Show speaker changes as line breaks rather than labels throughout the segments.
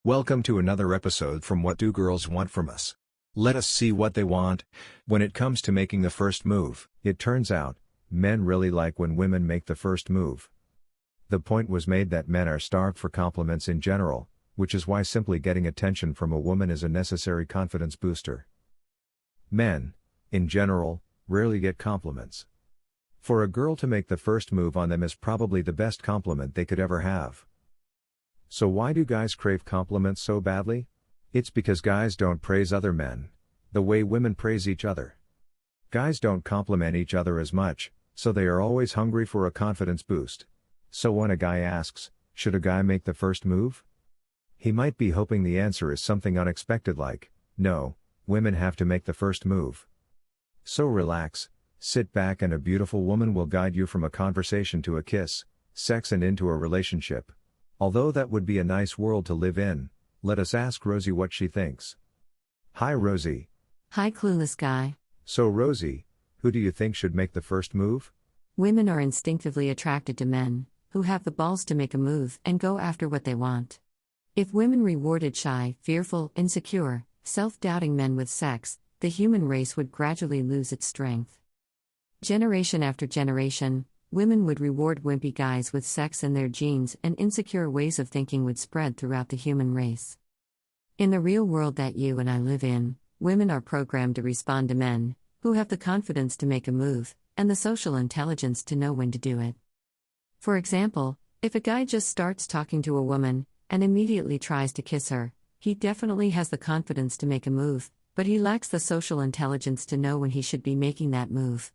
Welcome to another episode from What Do Girls Want From Us? Let us see what they want. When it comes to making the first move, it turns out, men really like when women make the first move. The point was made that men are starved for compliments in general, which is why simply getting attention from a woman is a necessary confidence booster. Men, in general, rarely get compliments. For a girl to make the first move on them is probably the best compliment they could ever have. So why do guys crave compliments so badly? It's because guys don't praise other men the way women praise each other. Guys don't compliment each other as much, so they are always hungry for a confidence boost. So when a guy asks, should a guy make the first move? He might be hoping the answer is something unexpected like, no, women have to make the first move. So relax, sit back, and a beautiful woman will guide you from a conversation to a kiss, sex, and into a relationship. Although that would be a nice world to live in, let us ask Rosie what she thinks. Hi Rosie.
Hi clueless guy.
So Rosie, who do you think should make the first move?
Women are instinctively attracted to men who have the balls to make a move and go after what they want. If women rewarded shy, fearful, insecure, self-doubting men with sex, the human race would gradually lose its strength. Generation after generation, women would reward wimpy guys with sex, and their genes and insecure ways of thinking would spread throughout the human race. In the real world that you and I live in, women are programmed to respond to men who have the confidence to make a move and the social intelligence to know when to do it. For example, if a guy just starts talking to a woman and immediately tries to kiss her, he definitely has the confidence to make a move, but he lacks the social intelligence to know when he should be making that move.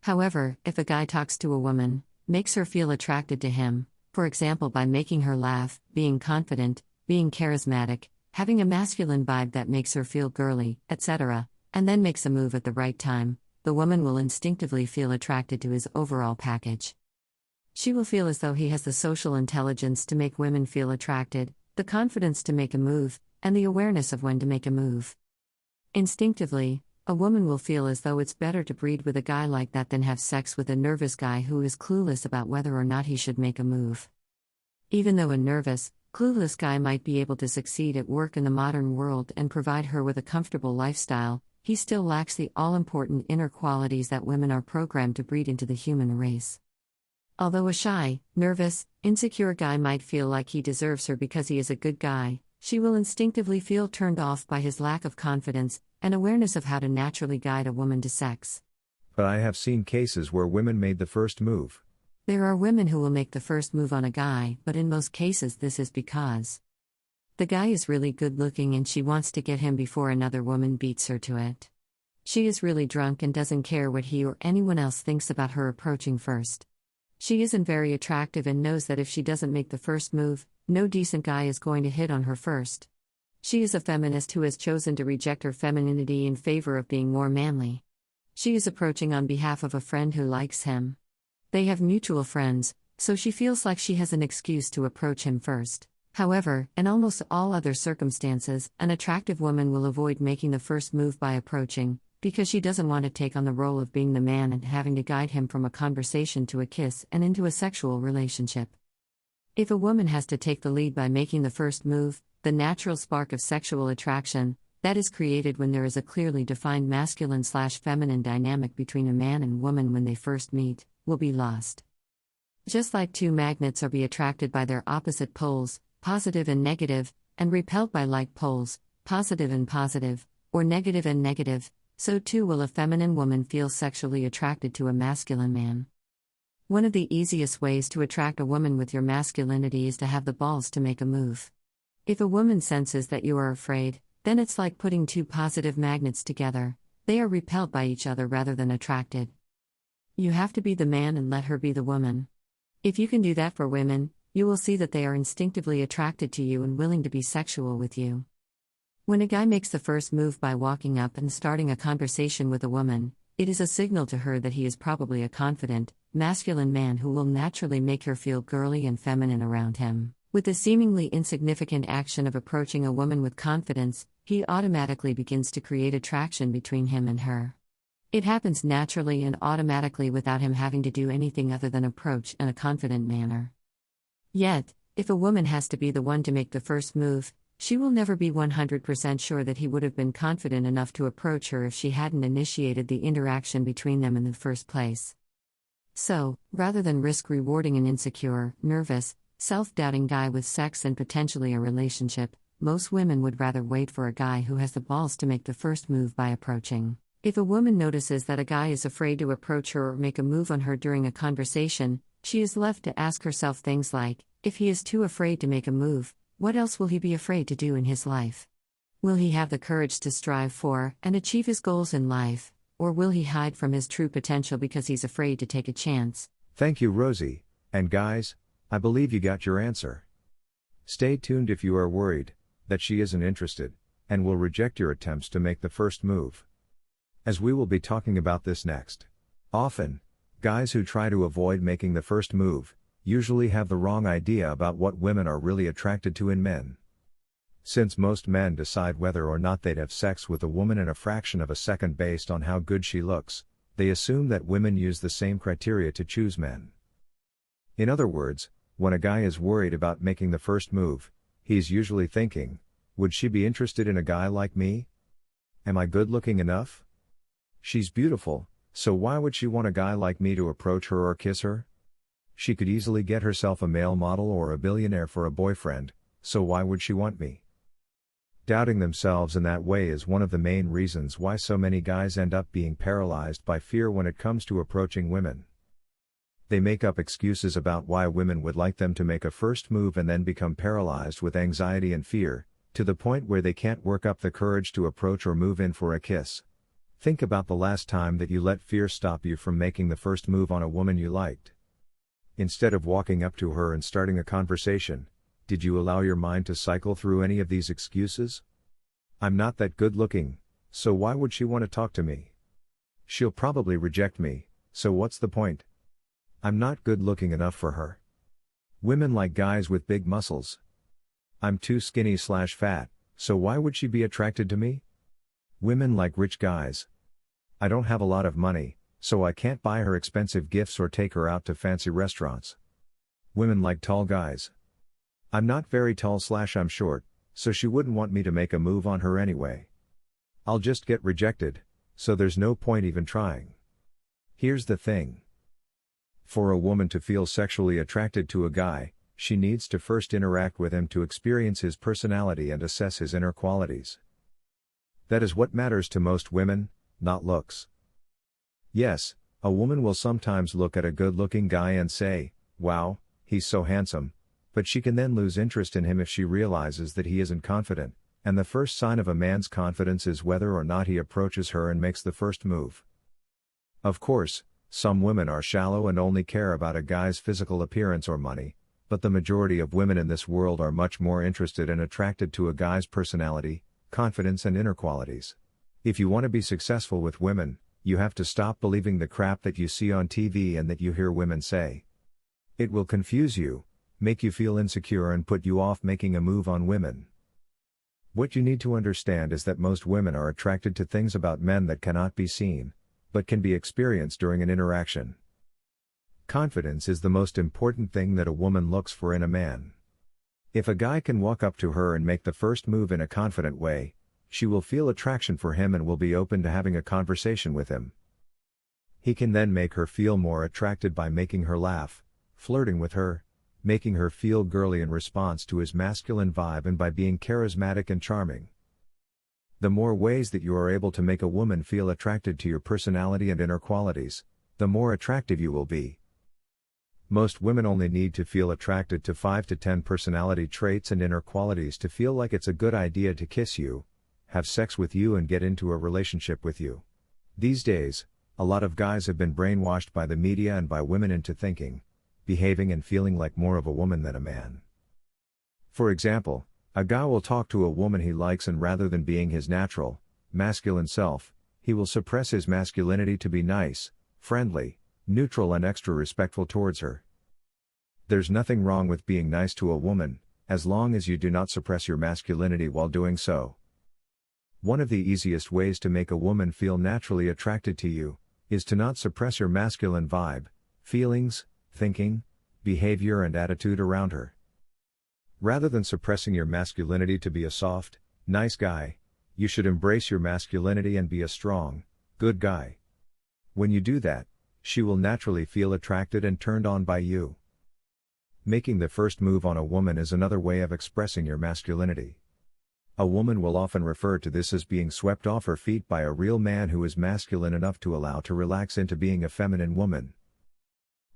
However, if a guy talks to a woman, makes her feel attracted to him, for example by making her laugh, being confident, being charismatic, having a masculine vibe that makes her feel girly, etc., and then makes a move at the right time, the woman will instinctively feel attracted to his overall package. She will feel as though he has the social intelligence to make women feel attracted, the confidence to make a move, and the awareness of when to make a move. Instinctively, a woman will feel as though it's better to breed with a guy like that than have sex with a nervous guy who is clueless about whether or not he should make a move. Even though a nervous, clueless guy might be able to succeed at work in the modern world and provide her with a comfortable lifestyle, he still lacks the all-important inner qualities that women are programmed to breed into the human race. Although a shy, nervous, insecure guy might feel like he deserves her because he is a good guy, she will instinctively feel turned off by his lack of confidence and awareness of how to naturally guide a woman to sex.
But I have seen cases where women made the first move.
There are women who will make the first move on a guy, but in most cases this is because the guy is really good looking and she wants to get him before another woman beats her to it. She is really drunk and doesn't care what he or anyone else thinks about her approaching first. She isn't very attractive and knows that if she doesn't make the first move, no decent guy is going to hit on her first. She is a feminist who has chosen to reject her femininity in favor of being more manly. She is approaching on behalf of a friend who likes him. They have mutual friends, so she feels like she has an excuse to approach him first. However, in almost all other circumstances, an attractive woman will avoid making the first move by approaching, because she doesn't want to take on the role of being the man and having to guide him from a conversation to a kiss and into a sexual relationship. If a woman has to take the lead by making the first move, the natural spark of sexual attraction, that is created when there is a clearly defined masculine/feminine dynamic between a man and woman when they first meet, will be lost. Just like two magnets are attracted by their opposite poles, positive and negative, and repelled by like poles, positive and positive, or negative and negative, so too will a feminine woman feel sexually attracted to a masculine man. One of the easiest ways to attract a woman with your masculinity is to have the balls to make a move. If a woman senses that you are afraid, then it's like putting two positive magnets together. They are repelled by each other rather than attracted. You have to be the man and let her be the woman. If you can do that for women, you will see that they are instinctively attracted to you and willing to be sexual with you. When a guy makes the first move by walking up and starting a conversation with a woman, it is a signal to her that he is probably a confident, masculine man who will naturally make her feel girly and feminine around him. With the seemingly insignificant action of approaching a woman with confidence, he automatically begins to create attraction between him and her. It happens naturally and automatically without him having to do anything other than approach in a confident manner. Yet, if a woman has to be the one to make the first move, She will never be 100% sure that he would have been confident enough to approach her if she hadn't initiated the interaction between them in the first place. So, rather than risk rewarding an insecure, nervous, self-doubting guy with sex and potentially a relationship, most women would rather wait for a guy who has the balls to make the first move by approaching. If a woman notices that a guy is afraid to approach her or make a move on her during a conversation, she is left to ask herself things like, if he is too afraid to make a move, what else will he be afraid to do in his life? Will he have the courage to strive for and achieve his goals in life, or will he hide from his true potential because he's afraid to take a chance?
Thank you, Rosie. And guys, I believe you got your answer. Stay tuned if you are worried that she isn't interested and will reject your attempts to make the first move, as we will be talking about this next. Often, guys who try to avoid making the first move usually have the wrong idea about what women are really attracted to in men. Since most men decide whether or not they'd have sex with a woman in a fraction of a second based on how good she looks, they assume that women use the same criteria to choose men. In other words, when a guy is worried about making the first move, he's usually thinking, would she be interested in a guy like me? Am I good looking enough? She's beautiful, so why would she want a guy like me to approach her or kiss her? She could easily get herself a male model or a billionaire for a boyfriend, so why would she want me? Doubting themselves in that way is one of the main reasons why so many guys end up being paralyzed by fear when it comes to approaching women. They make up excuses about why women would like them to make a first move and then become paralyzed with anxiety and fear, to the point where they can't work up the courage to approach or move in for a kiss. Think about the last time that you let fear stop you from making the first move on a woman you liked. Instead of walking up to her and starting a conversation, did you allow your mind to cycle through any of these excuses? I'm not that good looking, so why would she want to talk to me? She'll probably reject me, so what's the point? I'm not good looking enough for her. Women like guys with big muscles. I'm too skinny/fat, so why would she be attracted to me? Women like rich guys. I don't have a lot of money, so I can't buy her expensive gifts or take her out to fancy restaurants. Women like tall guys. I'm not very tall/I'm short, so she wouldn't want me to make a move on her anyway. I'll just get rejected, so there's no point even trying. Here's the thing. For a woman to feel sexually attracted to a guy, she needs to first interact with him to experience his personality and assess his inner qualities. That is what matters to most women, not looks. Yes, a woman will sometimes look at a good-looking guy and say, wow, he's so handsome, but she can then lose interest in him if she realizes that he isn't confident, and the first sign of a man's confidence is whether or not he approaches her and makes the first move. Of course, some women are shallow and only care about a guy's physical appearance or money, but the majority of women in this world are much more interested and attracted to a guy's personality, confidence and inner qualities. If you want to be successful with women, you have to stop believing the crap that you see on TV and that you hear women say. It will confuse you, make you feel insecure and put you off making a move on women. What you need to understand is that most women are attracted to things about men that cannot be seen, but can be experienced during an interaction. Confidence is the most important thing that a woman looks for in a man. If a guy can walk up to her and make the first move in a confident way, she will feel attraction for him and will be open to having a conversation with him. He can then make her feel more attracted by making her laugh, flirting with her, making her feel girly in response to his masculine vibe and by being charismatic and charming. The more ways that you are able to make a woman feel attracted to your personality and inner qualities, the more attractive you will be. Most women only need to feel attracted to 5 to 10 personality traits and inner qualities to feel like it's a good idea to kiss you, have sex with you and get into a relationship with you. These days, a lot of guys have been brainwashed by the media and by women into thinking, behaving and feeling like more of a woman than a man. For example, a guy will talk to a woman he likes and rather than being his natural, masculine self, he will suppress his masculinity to be nice, friendly, neutral and extra respectful towards her. There's nothing wrong with being nice to a woman, as long as you do not suppress your masculinity while doing so. One of the easiest ways to make a woman feel naturally attracted to you, is to not suppress your masculine vibe, feelings, thinking, behavior and attitude around her. Rather than suppressing your masculinity to be a soft, nice guy, you should embrace your masculinity and be a strong, good guy. When you do that, she will naturally feel attracted and turned on by you. Making the first move on a woman is another way of expressing your masculinity. A woman will often refer to this as being swept off her feet by a real man who is masculine enough to allow to relax into being a feminine woman.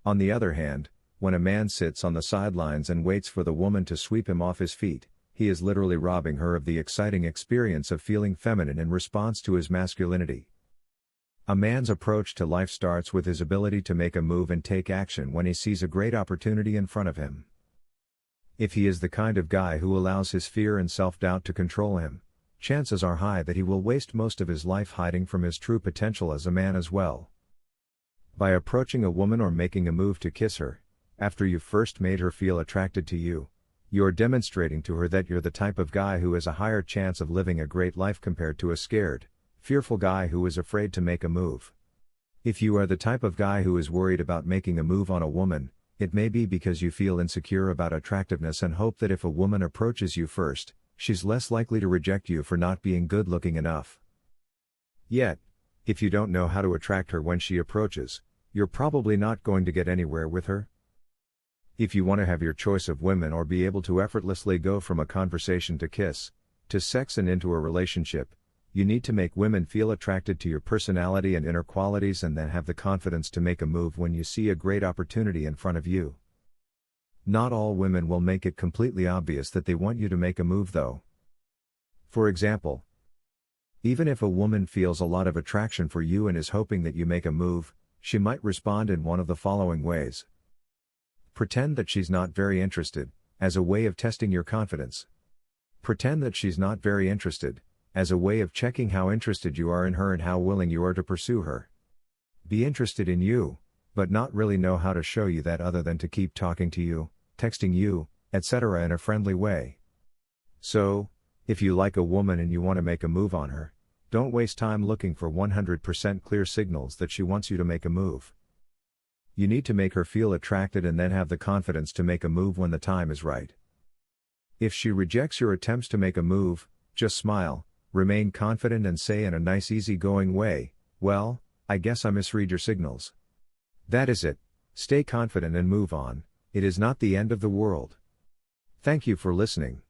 On the other hand, when a man sits on the sidelines and waits for the woman to sweep him off his feet, he is literally robbing her of the exciting experience of feeling feminine in response to his masculinity. A man's approach to life starts with his ability to make a move and take action when he sees a great opportunity in front of him. If he is the kind of guy who allows his fear and self-doubt to control him, chances are high that he will waste most of his life hiding from his true potential as a man as well. By approaching a woman or making a move to kiss her, after you've first made her feel attracted to you, you're demonstrating to her that you're the type of guy who has a higher chance of living a great life compared to a scared, fearful guy who is afraid to make a move. If you are the type of guy who is worried about making a move on a woman, it may be because you feel insecure about attractiveness and hope that if a woman approaches you first, she's less likely to reject you for not being good looking enough. Yet, if you don't know how to attract her when she approaches, you're probably not going to get anywhere with her. If you want to have your choice of women or be able to effortlessly go from a conversation to kiss, to sex and into a relationship, you need to make women feel attracted to your personality and inner qualities and then have the confidence to make a move when you see a great opportunity in front of you. Not all women will make it completely obvious that they want you to make a move though. For example, even if a woman feels a lot of attraction for you and is hoping that you make a move, she might respond in one of the following ways. Pretend that she's not very interested, as a way of testing your confidence. Pretend that she's not very interested, as a way of checking how interested you are in her and how willing you are to pursue her. Be interested in you, but not really know how to show you that other than to keep talking to you, texting you, etc. in a friendly way. So, if you like a woman and you want to make a move on her, don't waste time looking for 100% clear signals that she wants you to make a move. You need to make her feel attracted and then have the confidence to make a move when the time is right. If she rejects your attempts to make a move, just smile, remain confident and say in a nice easy-going way, "Well, I guess I misread your signals." That is it. Stay confident and move on. It is not the end of the world. Thank you for listening.